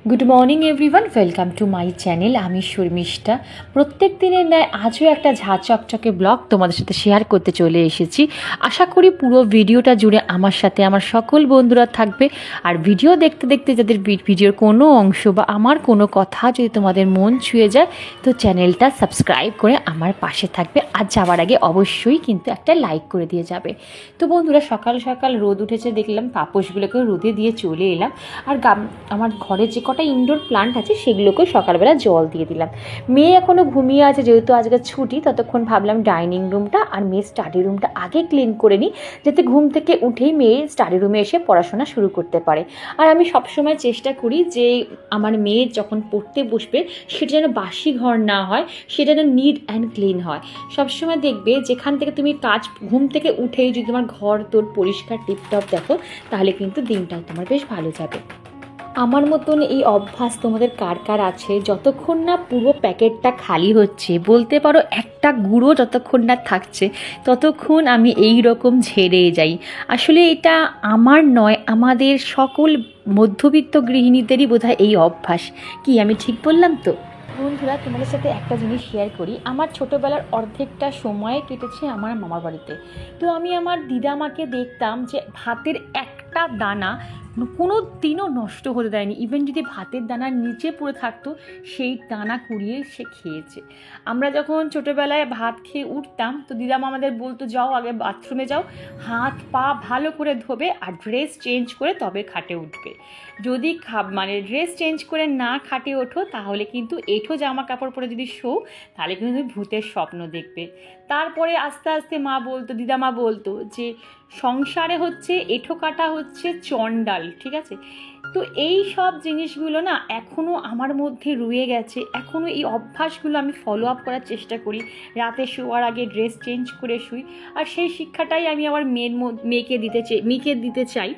Good morning everyone, welcome to my channel. আমি শর্মিষ্ঠা। প্রত্যেক দিনের ন্যায় আজও একটা ঝাঁ চকচকে ব্লগ তোমাদের সাথে শেয়ার করতে চলে এসেছি। আশা করি পুরো ভিডিওটা জুড়ে আমার সাথে আমার সকল বন্ধুরা থাকবে। আর ভিডিও দেখতে দেখতে যাদের ভিডিওর কোনো অংশ বা আমার কোনো কথা যদি তোমাদের মন ছুঁয়ে যায়, তো চ্যানেলটা সাবস্ক্রাইব করে আমার পাশে থাকবে। আর যাওয়ার আগে অবশ্যই কিন্তু একটা লাইক করে দিয়ে যাবে। তো বন্ধুরা, সকাল সকাল রোদ উঠেছে, দেখলাম পাপোশগুলোকে রোদে দিয়ে চলে এলাম। আর আমার ঘরে যে কটা ইনডোর প্লান্ট আছে সেগুলোকেও সকালবেলা জল দিয়ে দিলাম। মেয়ে এখনও ঘুমিয়ে আছে, যেহেতু আজকে ছুটি, ততক্ষণ ভাবলাম ডাইনিং রুমটা আর মেয়ের স্টাডি রুমটা আগে ক্লিন করে নিই, যাতে ঘুম থেকে উঠেই মেয়ের স্টাডি রুমে এসে পড়াশোনা শুরু করতে পারে। আর আমি সবসময় চেষ্টা করি যে আমার মেয়ে যখন পড়তে বসবে সেটা যেন বাসি ঘর না হয়, সেটা যেন নিট অ্যান্ড ক্লিন হয়। সবসময় দেখবে যেখান থেকে তুমি ঘুম থেকে উঠেই যদি তোমার ঘর তোর পরিষ্কার টিপটপ দেখো, তাহলে কিন্তু দিনটাও তোমার বেশ ভালো যাবে। আমার মতন এই অভ্যাস তোমাদের কার কার আছে? যতক্ষণ না পুরো প্যাকেটটা খালি হচ্ছে, বলতে পারো একটা গুঁড়ো যতক্ষণ না থাকছে, ততক্ষণ আমি এই রকম ঝেড়ে যাই। আসলে এটা আমার নয়, আমাদের সকল মধ্যবিত্ত গৃহিণীদেরই বোধহয় এই অভ্যাস। কি আমি ঠিক বললাম তো? বন্ধুরা, তোমাদের সাথে একটা জিনিস শেয়ার করি। আমার ছোটোবেলার অর্ধেকটা সময় কেটেছে আমার মামার বাড়িতে। তো আমি আমার দিদামাকে দেখতাম যে ভাতের একটা দানা কোনো দিনও নষ্ট হতে দেয়নি। ইভেন যদি ভাতের দানার নিচে পড়ে থাকতো, সেই দানা কুড়িয়ে সে খেয়েছে। আমরা যখন ছোটোবেলায় ভাত খেয়ে উঠতাম, তো দিদামা আমাদের বলতো, যাও আগে বাথরুমে যাও, হাত পা ভালো করে ধোবে আর ড্রেস চেঞ্জ করে তবে খাটে উঠবে। যদি ড্রেস চেঞ্জ করে না খাটে ওঠো, তাহলে কিন্তু এঁঠো জামা কাপড় পরে যদি শো, তাহলে কিন্তু ভূতের স্বপ্ন দেখবে। তারপরে আস্তে আস্তে দিদামা বলতো যে সংসারে হচ্ছে এঁঠো কাটা হচ্ছে চণ্ডাল, ঠিক আছে? তো এই সব জিনিসগুলো না এখনও আমার মধ্যে রয়ে গেছে। এখনও এই অভ্যাসগুলো আমি ফলো আপ করার চেষ্টা করি। রাতে শোয়ার আগে ড্রেস চেঞ্জ করে শুই। আর সেই শিক্ষাটাই আমি আমার মেয়েকে দিতে চাই।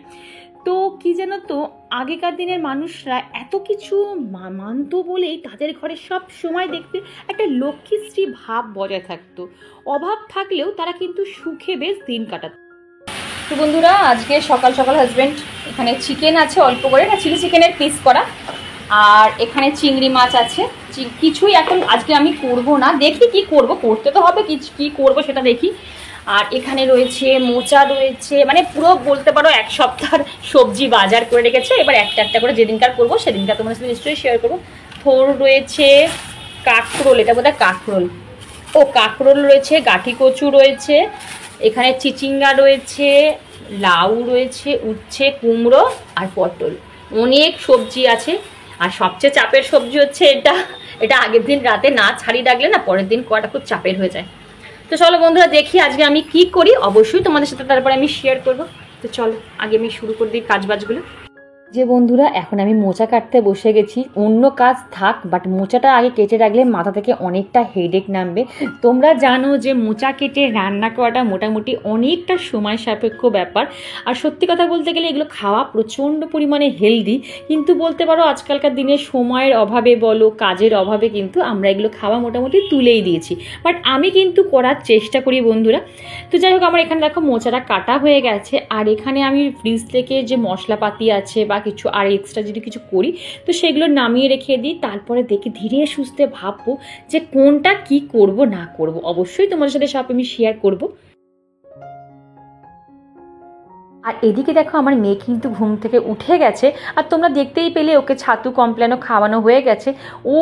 তো কি জানো তো, আগেকার দিনের মানুষরা এত কিছু মানত বলেই তাদের ঘরে সব সময় দেখতে একটা লক্ষ্মীশ্রী ভাব বজায় থাকতো। অভাব থাকলেও তারা কিন্তু সুখে বেশ দিন কাটাতো। তো বন্ধুরা, আজকে সকাল সকাল হাজব্যান্ড এখানে চিকেন আছে অল্প করে, না চিলি চিকেনের পিস করা, আর এখানে চিংড়ি মাছ আছে। কিছুই এখন আজকে আমি করব না, দেখি কি করব, করতে তো হবে, কি করব সেটা দেখি। আর এখানে রয়েছে মোচা রয়েছে, মানে পুরো বলতে পারো এক সপ্তাহের সবজি বাজার করে রেখেছে। এবার একটা একটা করে যেদিনকার করবো সেদিনকার তোমাদের সাথে নিশ্চয়ই শেয়ার করবো। থোর রয়েছে, কাঁকরোল, এটা বোধহয় কাঁকরোল রয়েছে, গাঠি কচু রয়েছে, এখানে চিচিঙ্গা রয়েছে, লাউ রয়েছে, উচ্ছে, কুমড়ো আর পটল, অনেক সবজি আছে। আর সবচেয়ে চাপের সবজি হচ্ছে এটা আগের দিন রাতে না ছাড়িয়ে রাখলে না পরের দিন করাটা খুব চাপের হয়ে যায়। তো চলো বন্ধুরা, দেখি আজকে আমি কি করি, অবশ্যই তোমাদের সাথে তারপরে আমি শেয়ার করবো। তো চলো আগে আমি শুরু করে দিই কাজবাজগুলো। যে বন্ধুরা, এখন আমি মোচা কাটতে বসে গেছি। অন্য কাজ থাক, বাট মোচাটা আগে কেটে রাখলে মাথা থেকে অনেকটা হেডেক নামবে। তোমরা জানো যে মোচা কেটে রান্না করাটা মোটামুটি অনেকটা সময় সাপেক্ষ ব্যাপার। আর সত্যি কথা বলতে গেলে এগুলো খাওয়া প্রচণ্ড পরিমাণে হেলদি, কিন্তু বলতে পারো আজকালকার দিনে সময়ের অভাবে বলো, কাজের অভাবে কিন্তু আমরা এগুলো খাওয়া মোটামুটি তুলেই দিয়েছি। বাট আমি কিন্তু করার চেষ্টা করি বন্ধুরা। তো যাই হোক, আমার এখানে দেখো মোচাটা কাটা হয়ে গেছে। আর এখানে আমি ফ্রিজ থেকে যে মশলাপাতি আছে বা কিছু আর এক্সট্রা যদি কিছু করি, তো সেগুলো নামিয়ে রেখে দিই। তারপরে দেখি ধীরে সুস্থে ভাববো যে কোনটা কি করব না করব। অবশ্যই তোমাদের সাথে সব আমি শেয়ার করব। আর এদিকে দেখো, আমার মেয়ে কিন্তু ঘুম থেকে উঠে গেছে। আর তোমরা দেখতেই পেলে ওকে ছাতু কমপ্লেনও খাওয়ানো হয়ে গেছে। ও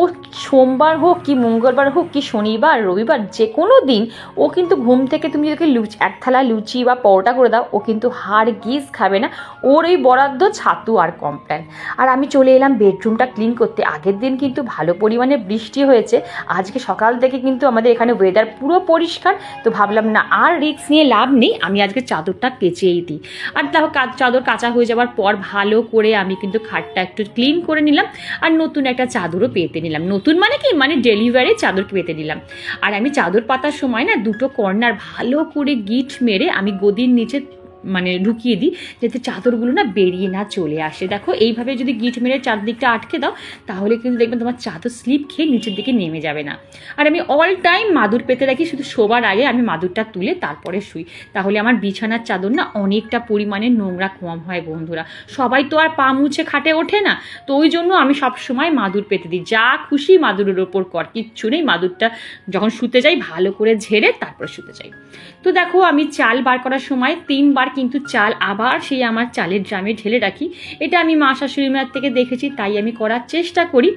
সোমবার হোক কি মঙ্গলবার হোক কি শনিবার রবিবার যে কোনো দিন, ও কিন্তু ঘুম থেকে তুমি যদি এক থালা লুচি বা পরোটা করে দাও, ও কিন্তু হাড়গিজ খাবে না। ওর এই বরাদ্দ ছাতু আর কমপ্লেন। আর আমি চলে এলাম বেডরুমটা ক্লিন করতে। আগের দিন কিন্তু ভালো পরিমাণে বৃষ্টি হয়েছে, আজকে সকাল থেকে কিন্তু আমাদের এখানে ওয়েদার পুরো পরিষ্কার। তো ভাবলাম না আর রিস্ক নিয়ে লাভ নেই, আমি আজকে চাদরটা কেচেই দিই। আর দেখো চাদর কাচা হয়ে যাওয়ার পর ভালো করে আমি কিন্তু খাটটা একটু ক্লিন করে নিলাম। আর নতুন একটা চাদরও পেতে নিলাম। নতুন মানে কি, মানে ডেলিভারি চাদর পেতে নিলাম। আর আমি চাদর পাতার সময় না দুটো কর্নার ভালো করে গিট মেরে আমি গদির নিচে মানে ঢুকিয়ে দিই, যাতে চাদরগুলো না বেরিয়ে না চলে আসে। দেখো এইভাবে যদি গিট মেরে চারদিকটা আটকে দাও, তাহলে কিন্তু দেখবেন তোমার চাদর স্লিপ খেয়ে নিচের দিকে নেমে যাবে না। আর আমি অল টাইম মাদুর পেতে রাখি, শুধু শোবার আগে আমি মাদুরটা তুলে তারপরে শুই, তাহলে আমার বিছানার চাদর না অনেকটা পরিমাণে নোংরা কম হয় বন্ধুরা। সবাই তো আর পা মুছে খাটে ওঠে না, তো ওই জন্য আমি সবসময় মাদুর পেতে দিই। যা খুশি মাদুরের ওপর কর, কিচ্ছু নেই, মাদুরটা যখন শুতে যাই ভালো করে ঝেড়ে তারপরে শুতে যাই। তো দেখো আমি চাল বার করার সময় 3 বার কিন্তু চাল আবার সেই আমার চালের ড্রামে ঢেলে রাখি। এটা আমি মা শাশুড়ি মার থেকে দেখেছি, তাই আমি করার চেষ্টা করি।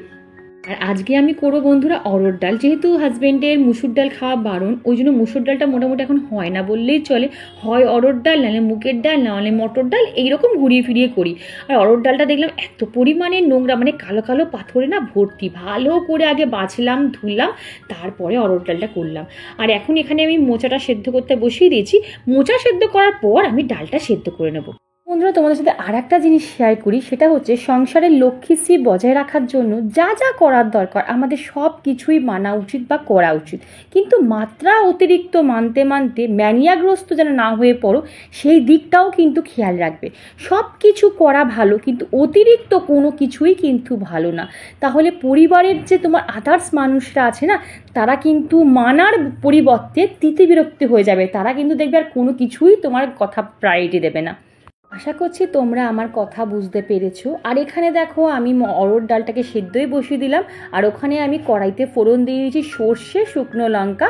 আর আজকে আমি করবো বন্ধুরা অরহর ডাল, যেহেতু হাজব্যান্ডের মুসুর ডাল খাওয়া বারণ, ওই জন্য মুসুর ডালটা মোটামুটি এখন হয় না বললেই চলে, হয় অরহর ডাল, নাহলে মুগের ডাল, নাহলে মটর ডাল, এইরকম ঘুরিয়ে ফিরিয়ে করি। আর অরহর ডালটা দেখলাম এত পরিমাণে নোংরা, মানে কালো কালো পাথরে না ভর্তি, ভালো করে আগে বাছলাম ধুলাম, তারপরে অরহর ডালটা করলাম। আর এখন এখানে আমি মোচাটা সেদ্ধ করতে বসিয়ে দিয়েছি, মোচা সেদ্ধ করার পর আমি ডালটা সেদ্ধ করে নেবো। বন্ধুরা তোমাদের সাথে আর একটা জিনিস শেয়ার করি, সেটা হচ্ছে সংসারের লক্ষ্মীশ্রী বজায় রাখার জন্য যা যা করার দরকার আমাদের সব কিছুই মানা উচিত বা করা উচিত, কিন্তু মাত্রা অতিরিক্ত মানতে মানতে ম্যানিয়াগ্রস্ত যেন না হয়ে পড়ো, সেই দিকটাও কিন্তু খেয়াল রাখবে। সব কিছু করা ভালো, কিন্তু অতিরিক্ত কোনো কিছুই কিন্তু ভালো না, তাহলে পরিবারের যে তোমার আদার্স মানুষরা আছে না, তারা কিন্তু মানার পরিবর্তে তিতিবিরক্তি হয়ে যাবে, তারা কিন্তু দেখবে আর কোনো কিছুই তোমার কথা প্রায়োরিটি দেবে না। আশা করছি তোমরা আমার কথা বুঝতে পেরেছো। আর এখানে দেখো আমি অরহর ডালটাকে সেদ্ধই বসিয়ে দিলাম, আর ওখানে আমি কড়াইতে ফোড়ন দিয়ে দিয়েছি সর্ষে, শুকনো লঙ্কা,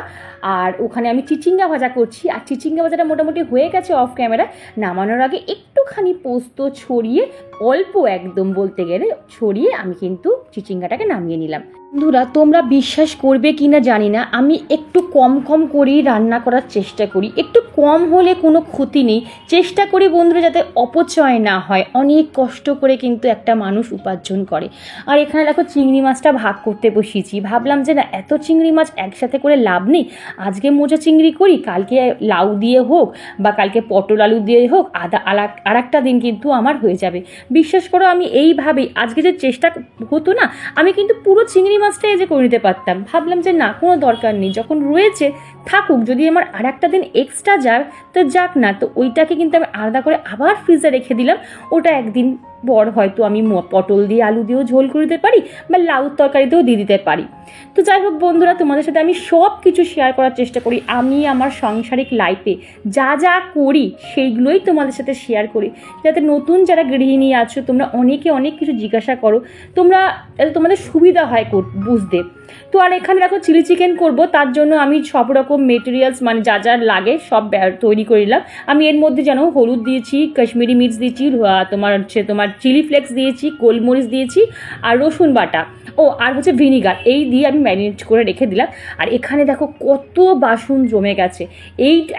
আর ওখানে আমি চিচিঙ্গা ভাজা করছি। আর চিচিঙ্গা ভাজাটা মোটামুটি হয়ে গেছে অফ ক্যামেরা। নামানোর আগে একটুখানি পোস্ত ছড়িয়ে, অল্প একদম বলতে গেলে ছড়িয়ে, আমি কিন্তু চিচিঙ্গাটাকে নামিয়ে নিলাম। বন্ধুরা তোমরা বিশ্বাস করবে কি না জানি না, আমি একটু কম কম করেই রান্না করার চেষ্টা করি, একটু কম হলে কোনো ক্ষতি নেই, চেষ্টা করি বন্ধুরা যাতে অপচয় না হয়। অনেক কষ্ট করে কিন্তু একটা মানুষ উপার্জন করে। আর এখানে দেখো চিংড়ি মাছটা ভাগ করতে বসিয়েছি, ভাবলাম যে না এত চিংড়ি মাছ একসাথে করে লাভ নেই, আজকে মোচা চিংড়ি করি, কালকে লাউ দিয়ে হোক বা কালকে পটল আলু দিয়ে হোক, আর একটা দিন কিন্তু আমার হয়ে যাবে। বিশ্বাস করো আমি এইভাবেই, আজকে যে চেষ্টা হতো না, আমি কিন্তু পুরো চিংড়ি মাছটাই যে করে নিতে পারতাম, ভাবলাম যে না কোনো দরকার নেই, যখন রয়েছে থাকুক, যদি আমার আর একটা দিন এক্সট্রা যায় তো যাক না, তো ওইটাকে কিন্তু আমি আলাদা করে আবার ফ্রিজে রেখে দিলাম। ওটা একদিন পর হয়তো আমি পটল দিয়ে আলু দিয়েও ঝোল করে দিতে পারি বা লাউর তরকারিতেও দিয়ে দিতে পারি। তো যাই হোক বন্ধুরা, তোমাদের সাথে আমি সব কিছু শেয়ার করার চেষ্টা করি, আমি আমার সাংসারিক লাইফে যা যা করি সেইগুলোই তোমাদের সাথে শেয়ার করি, যাতে নতুন যারা গৃহিণী আছো তোমরা অনেকে অনেক কিছু জিজ্ঞাসা করো, যাতে তোমাদের সুবিধা হয় বুঝতে। তো আর এখানে দেখো চিলি চিকেন করব, তার জন্য আমি সব রকম মেটেরিয়ালস মানে যা যা লাগে সব তৈরি করে নিলাম। আমি এর মধ্যে জানো হলুদ দিয়েছি, কাশ্মীরি মির্চ দিয়েছি, তোমার চিলি ফ্লেক্স দিয়েছি, গোলমরিচ দিয়েছি, আর রসুন বাটা, আর হচ্ছে ভিনিগার, এই দিয়ে আমি ম্যারিনেট করে রেখে দিলাম। আর এখানে দেখো কত বাসন জমে গেছে,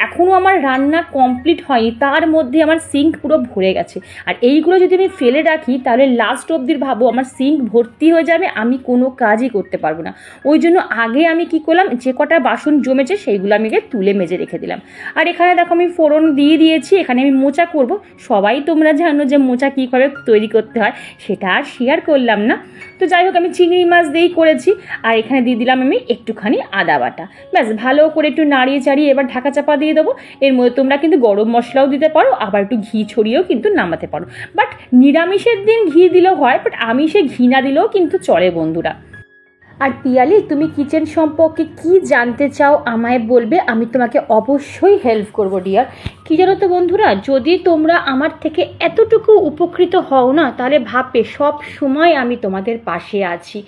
এখনও আমার রান্না কমপ্লিট হয়নি, তার মধ্যে আমার সিঙ্ক পুরো ভরে গেছে। আর এইগুলো যদি আমি ফেলে রাখি তাহলে লাস্ট অবধির ভাবো আমার সিঙ্ক ভর্তি হয়ে যাবে, আমি কোনো কাজই করতে পারবো না। ওই জন্য আগে আমি কি করলাম, যে কটা বাসন জমেছে সেইগুলো আমি তুলে মেজে রেখে দিলাম। আর এখানে দেখো আমি ফোড়ন দিয়ে দিয়েছি, এখানে আমি মোচা করব। সবাই তোমরা জানো যে মোচা কীভাবে তৈরি করতে হয়, সেটা আর শেয়ার করলাম না। তো যাই হোক আমি চিংড়ি মাছ দিয়েই করেছি। আর এখানে দিয়ে দিলাম আমি একটুখানি আদা বাটা, ব্যাস ভালো করে একটু নাড়িয়ে চাড়িয়ে এবার ঢাকা চাপা দিয়ে দেবো। এর মধ্যে তোমরা কিন্তু গরম মশলাও দিতে পারো, আবার একটু ঘি ছড়িয়েও কিন্তু নামাতে পারো, বাট নিরামিষের দিন ঘি দিলেও হয়, বাট আমিষে ঘি না দিলেও কিন্তু চলে বন্ধুরা। আর পিয়ালি তুমি কিচেন সম্পর্কে কি জানতে চাও আমায় বলবে, আমি তোমাকে অবশ্যই হেল্প করব ডিয়ার। কি জানো তো বন্ধুরা, যদি তোমরা আমার থেকে এতটুকু উপকৃত হও না, তাহলে ভাববে সব সময় আমি তোমাদের পাশে আছি।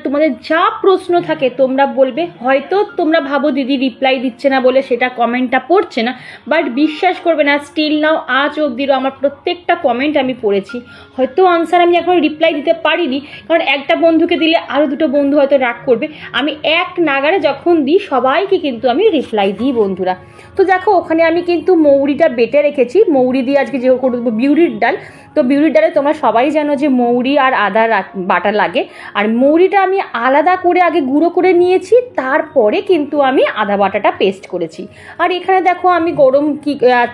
তোমাদের যা প্রশ্ন থাকে তোমরা বলবে, হয়তো তোমরা ভাবো দিদি রিপ্লাই দিচ্ছে না বলে সেটা কমেন্টটা পড়ছে না, বাট বিশ্বাস করবে না স্টিল নাও আজ অবধিও আমার প্রত্যেকটা কমেন্ট আমি পড়েছি। হয়তো আনসার আমি এখন রিপ্লাই দিতে পারিনি, কারণ একটা বন্ধুকে দিলে আরও দুটো বন্ধু হয়তো রাগ করবে, আমি এক নাগারে যখন দিই সবাইকে কিন্তু আমি রিপ্লাই দিই বন্ধুরা। তো দেখো ওখানে আমি কিন্তু মৌরিটা বেটে রেখেছি, মৌরি দিয়ে আজকে যে করে দেবো বিউলির ডাল। তো বিউলির ডালে তোমরা সবাই জানো যে মৌরি আর আদা বাটা লাগে, আর মৌরিটা আমি আলাদা করে আগে গুঁড়ো করে নিয়েছি, তারপরে কিন্তু আমি আদা বাটাটা পেস্ট করেছি। আর এখানে দেখো আমি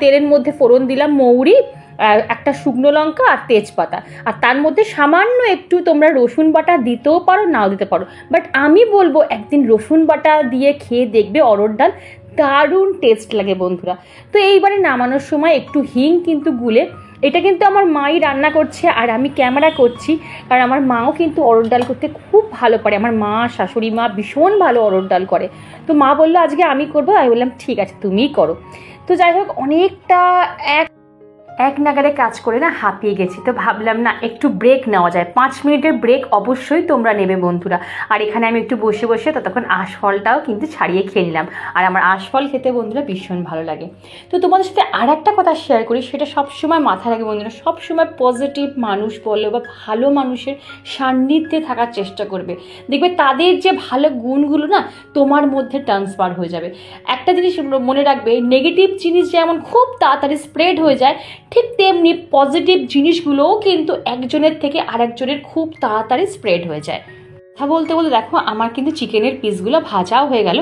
তেলের মধ্যে ফোড়ন দিলাম মৌরি, একটা শুকনো লঙ্কা আর তেজপাতা, আর তার মধ্যে সামান্য একটু তোমরা রসুন বাটা দিতেও পারো নাও দিতে পারো, বাট আমি বলবো একদিন রসুন বাটা দিয়ে খেয়ে দেখবে অরহর ডাল, দারুণ টেস্ট লাগে বন্ধুরা। তো এইবারে নামানোর সময় একটু হিং কিন্তু গুলে, এটা কিন্তু আমার মাই রান্না করছে আর আমি ক্যামেরা করছি, কারণ আমার মাও কিন্তু অরড় ডাল করতে খুব ভালো পারে। আমার মা, শাশুড়ি মা ভীষণ ভালো অরড় ডাল করে। তো মা বললো আজকে আমি করবো, আমি বললাম ঠিক আছে তুমিই করো। তো যাই হোক, অনেকটা এক নাগারে কাজ করে না হাঁপিয়ে গেছি, তো ভাবলাম না একটু ব্রেক নেওয়া যায়। 5 মিনিটের ব্রেক অবশ্যই তোমরা নেবে বন্ধুরা। আর এখানে আমি একটু বসে বসে ততক্ষণ আঁশফলটাও কিন্তু ছাড়িয়ে খেয়ে নিলাম। আর আমার আঁশফল খেতে বন্ধুরা ভীষণ ভালো লাগে। তো তোমাদের সাথে আর একটা কথা শেয়ার করি, সেটা সবসময় মাথায় রাখবে বন্ধুরা, সবসময় পজিটিভ মানুষ বলো বা ভালো মানুষের সান্নিধ্যে থাকার চেষ্টা করবে। দেখবে তাদের যে ভালো গুণগুলো না তোমার মধ্যে ট্রান্সফার হয়ে যাবে। একটা জিনিস মনে রাখবে, নেগেটিভ জিনিস যেমন খুব তাড়াতাড়ি স্প্রেড হয়ে যায়, ঠিক তেমনি পজিটিভ জিনিসগুলোও কিন্তু একজনের থেকে আরেকজনের খুব তাড়াতাড়ি স্প্রেড হয়ে যায়। কথা বলতে বলতে দেখো আমার কিন্তু চিকেনের পিসগুলো ভাজাও হয়ে গেল।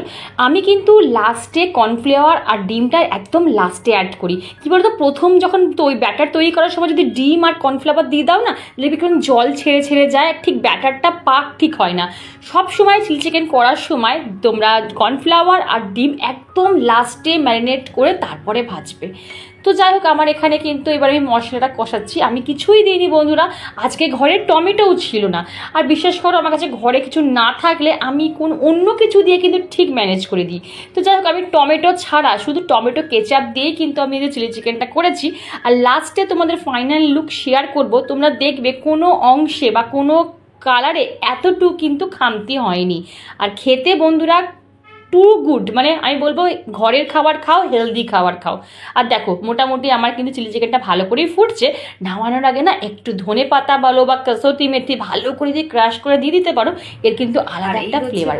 আমি কিন্তু লাস্টে কর্নফ্লাওয়ার আর ডিমটা একদম লাস্টে অ্যাড করি। কী বলতো, প্রথম যখন ব্যাটার তৈরি করার সময় যদি ডিম আর কর্নফ্লাওয়ার দিয়ে দাও না, দেখবি কেমন জল ছেড়ে ছেড়ে যায়, ঠিক ব্যাটারটা পাক ঠিক হয় না। সব সময় চিলি চিকেন করার সময় তোমরা কর্নফ্লাওয়ার আর ডিম একদম লাস্টে ম্যারিনেট করে তারপরে ভাজবে। তো যাই হোক, আমার এখানে কিন্তু এবার আমি মশলাটা কষাচ্ছি। আমি কিছুই দিইনি বন্ধুরা, আজকে ঘরে টমেটোও ছিল না। আর বিশ্বাস করো, আমার কাছে ঘরে কিছু না থাকলে আমি অন্য কিছু দিয়ে কিন্তু ঠিক ম্যানেজ করে দিই। তো যাই হোক, আমি টমেটো ছাড়া শুধু টমেটো কেচাপ দিয়েই কিন্তু আমি এই চিলি চিকেনটা করেছি। আর লাস্টে তোমাদের ফাইনাল লুক শেয়ার করব। তোমরা দেখবে কোনো অংশে বা কোনো কালারে এতটুকু কিন্তু খামতি হয়নি। আর খেতে বন্ধুরা টু গুড, মানে আমি বলবো ঘরের খাবার খাও, হেলদি খাবার খাও। আর দেখো মোটামুটি আমার কিন্তু চিলি চিকেনটা ভালো করেই ফুটছে। নামানোর আগে না একটু ধনে পাতা বলো বা কসুরি মেথি ভালো করে দিয়ে ক্রাশ করে দিয়ে দিতে পারো, এর কিন্তু আলাদা একটা ফ্লেভার।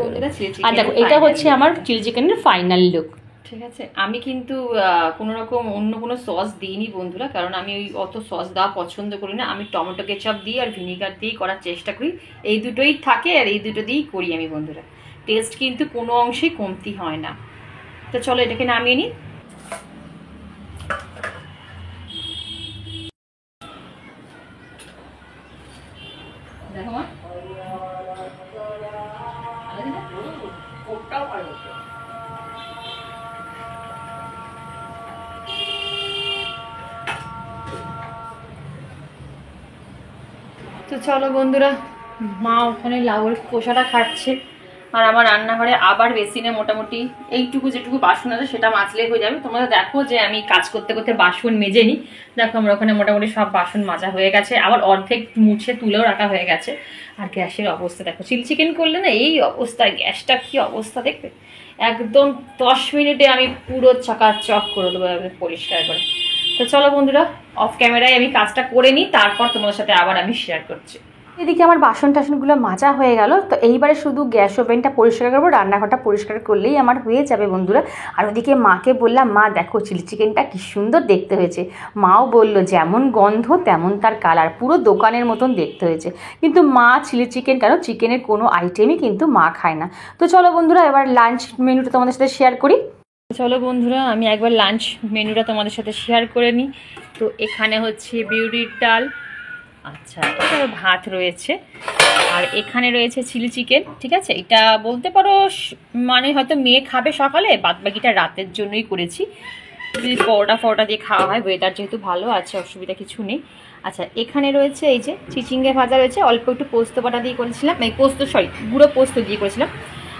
আর দেখো এটা হচ্ছে আমার চিলি চিকেনের ফাইনাল লুক। ঠিক আছে, আমি কিন্তু কোনো রকম অন্য কোনো সস দিইনি বন্ধুরা, কারণ আমি ওই অত সস দেওয়া পছন্দ করি না। আমি টমেটো কেচাপ দিয়ে আর ভিনিগার দিয়েই করার চেষ্টা করি। এই দুটোই থাকে আর এই দুটো দিয়েই করি আমি বন্ধুরা। টেস্ট কিন্তু কোনো অংশেই কমতি হয় না। তো চলো এটাকে নামিয়ে নিই। দেখো মা, তো চলো বন্ধুরা, মা ওখানে লাউয়ের খোসাটা খাচ্ছে আর আমার রান্নাঘরে আবার বেসিনে মোটামুটি এইটুকু যেটুকু বাসন আছে সেটা মাজলে হয়ে যাবে। তোমরা দেখো যে আমি কাজ করতে করতে বাসন মেজে নিই। দেখো আমার ওখানে মোটামুটি সব বাসন মাজা হয়ে গেছে, আবার অর্ধেক মুছে তুলেও রাখা হয়ে গেছে। আর গ্যাসের অবস্থা দেখো, চিলি চিকেন করলে না এই অবস্থায় গ্যাসটা কি অবস্থা দেখবে, একদম 10 মিনিটে আমি পুরো চকাচক করে দেবো পরিষ্কার করে। তো চলো বন্ধুরা, অফ ক্যামেরায় আমি কাজটা করে নিই, তারপর তোমাদের সাথে আবার আমি শেয়ার করছি। এদিকে আমার বাসন টাসনগুলো মাজা হয়ে গেল। তো এইবারে শুধু গ্যাস ওভেনটা পরিষ্কার করবো, রান্নাঘরটা পরিষ্কার করলেই আমার হয়ে যাবে বন্ধুরা। আর ওদিকে মাকে বললাম, মা দেখো চিলি চিকেনটা কি সুন্দর দেখতে হয়েছে। মাও বলল যেমন গন্ধ তেমন তার কালার, পুরো দোকানের মতন দেখতে হয়েছে। কিন্তু মা চিলি চিকেন কেন, চিকেনের কোনো আইটেমই কিন্তু মা খায় না। তো চলো বন্ধুরা, এবার লাঞ্চ মেনুটা তোমাদের সাথে শেয়ার করি। চলো বন্ধুরা, আমি একবার লাঞ্চ মেনুটা তোমাদের সাথে শেয়ার করে নিই। তো এখানে হচ্ছে বিউলির ডাল, আচ্ছা এটা ভাত রয়েছে, আর এখানে রয়েছে চিলি চিকেন। ঠিক আছে, এটা বলতে পারো মানে হয়তো মেয়ে খাবে সকালে, বাদ বাকিটা রাতের জন্যই করেছি। যদি পরোটা দিয়ে খাওয়া হয়, ওয়েদার যেহেতু ভালো আছে, অসুবিধা কিছু নেই। আচ্ছা এখানে রয়েছে এই যে চিচিঙ্গে ভাজা রয়েছে, অল্প একটু পোস্ত বাটা দিয়ে করেছিলাম, এই গুঁড়ো পোস্ত দিয়ে করেছিলাম।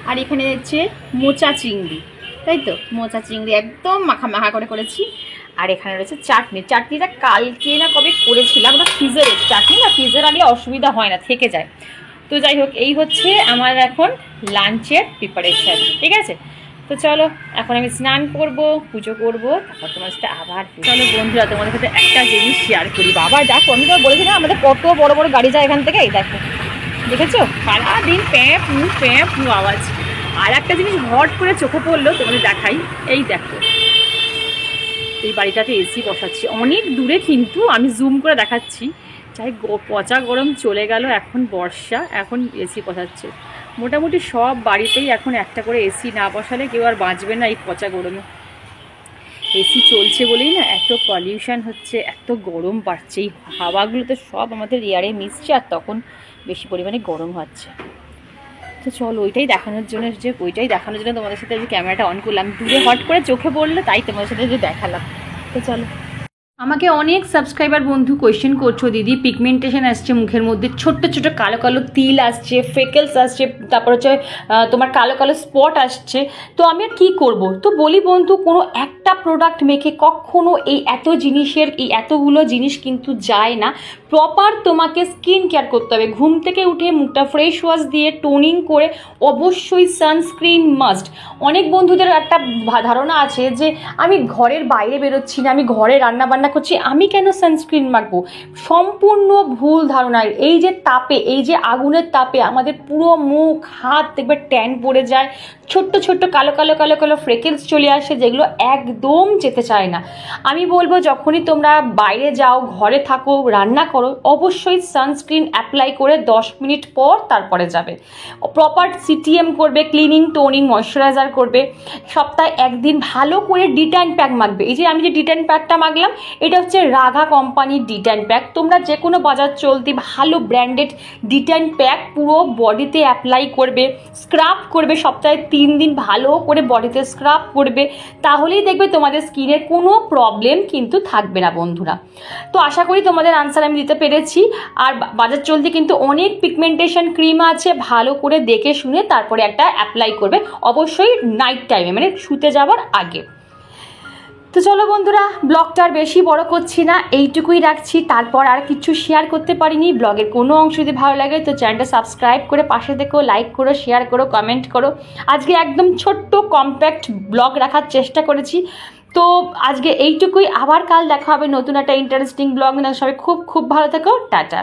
আর এখানে হচ্ছে মোচা চিংড়ি, তাই তো মোচা চিংড়ি একদম মাখা মাখা করে করেছি। আর এখানে রয়েছে চাটনিটা কালকে না কবে করেছিলাম, ওটা ফ্রিজের চাটনি, না ফ্রিজে রাখলে অসুবিধা হয় না, থেকে যায়। তো যাই হোক, এই হচ্ছে আমার এখন লাঞ্চের প্রিপারেশন। ঠিক আছে, তো চলো এখন আমি স্নান করব, পুজো করব, তারপর তোমার সাথে আবার। চলো বন্ধুরা, তোমাদের সাথে একটা জিনিস শেয়ার করি। বাবা দেখো, আমি তো বলেছি না আমাদের কত বড় বড় গাড়ি যায় এখান থেকে, এই দেখো দেখেছো সারাদিন প্যাঁপ আওয়াজ। আর একটা জিনিস হট করে চোখে পড়লো, তোমাদের দেখাই, এই দেখো এই বাড়িটাতে এসি বসাচ্ছি অনেক দূরে, কিন্তু আমি জুম করে দেখাচ্ছি। চাই পচা গরম চলে গেল, এখন বর্ষা, এখন এসি বসাচ্ছে। মোটামুটি সব বাড়িতেই এখন একটা করে এসি না বসালে কেউ আর বাঁচবে না এই পচা গরমে। এসি চলছে বলেই না এত পলিউশন হচ্ছে, এত গরম বাড়ছে, এই হাওয়াগুলো তো সব আমাদের এয়ারে মিশছে আর তখন বেশি পরিমাণে গরম হচ্ছে। তো চলো ওইটাই দেখানোর জন্য তোমাদের সাথে যে ক্যামেরাটা অন করলাম, দূরে হট করে চোখে পড়লো তাই তোমাদের সাথে যে দেখালাম। তো চলো। আমাকে অনেক সাবস্ক্রাইবার বন্ধু কোয়েশ্চেন করছো, দিদি পিগমেন্টেশন আসছে মুখের মধ্যে, ছোট্ট ছোট কালো কালো তিল আসছে, ফ্রেকেলস আসছে, তারপর হচ্ছে তোমার কালো কালো স্পট আসছে, তো আমি আর কী করবো? তো বলি বন্ধু, কোনো একটা প্রোডাক্ট মেখে কখনো এই এতগুলো জিনিস কিন্তু যায় না। প্রপার তোমাকে স্কিন কেয়ার করতে হবে। ঘুম থেকে উঠে মুখটা ফ্রেশ ওয়াশ দিয়ে টোনিং করে অবশ্যই সানস্ক্রিন মাস্ট। অনেক বন্ধুদের একটা ধারণা আছে যে আমি ঘরের বাইরে বেরোচ্ছি না, আমি ঘরে রান্না বান্না করছি, আমি কেন সানস্ক্রিন মাখবো? সম্পূর্ণ ভুল ধারণা। এই যে তাপে, এই যে আগুনের তাপে আমাদের পুরো মুখ হাত দেখবে ট্যান পড়ে যায়, ছোট্ট ছোট্ট কালো কালো কালো কালো ফ্রেকেলস চলে আসে, যেগুলো একদম যেতে চায় না। আমি বলবো যখনই তোমরা বাইরে যাও, ঘরে থাকো, রান্না করো, অবশ্যই সানস্ক্রিন অ্যাপ্লাই করে 10 মিনিট পর তারপরে যাবে। প্রপার সিটিএম করবে, ক্লিনিং টোনিং ময়শ্চারাইজার করবে, সপ্তাহে একদিন ভালো করে ডিট্যান প্যাক মাখবে। এই যে আমি যে ডিট্যান প্যাকটা মাখলাম, এটা হচ্ছে রাঘা কোম্পানির ডিট্যান প্যাক। তোমরা যে কোনো বাজার চলতি ভালো ব্র্যান্ডেড ডিট্যান প্যাক পুরো বডিতে অ্যাপ্লাই করবে, স্ক্রাব করবে, সপ্তাহে 3 দিন ভালো করে বডিতে স্ক্রাব করবে, তাহলেই দেখবে তোমাদের স্কিনের কোনো প্রবলেম কিন্তু থাকবে না বন্ধুরা। তো আশা করি তোমাদের আনসার আমি দিতে পেরেছি। আর বাজার চলতি কিন্তু অনেক পিগমেন্টেশন ক্রিম আছে, ভালো করে দেখে শুনে তারপরে একটা অ্যাপ্লাই করবে, অবশ্যই নাইট টাইমে, মানে শুতে যাওয়ার আগে। তো চলো বন্ধুরা, ব্লগটা আর বেশি বড় করছি না, এইটুকুই রাখছি। তারপর আর কিছু শেয়ার করতে পারিনি। ব্লগের কোনো অংশ যদি ভালো লাগে তো চ্যানেলটা সাবস্ক্রাইব করে পাশে থেকো, লাইক করো, শেয়ার করো, কমেন্ট করো। আজকে একদম ছোট্ট কম্প্যাক্ট ব্লগ রাখার চেষ্টা করেছি। তো আজকে এইটুকুই, আবার কাল দেখা হবে নতুন একটা ইন্টারেস্টিং ব্লগ নিয়ে। সবাই খুব খুব ভালো থেকো, টাটা।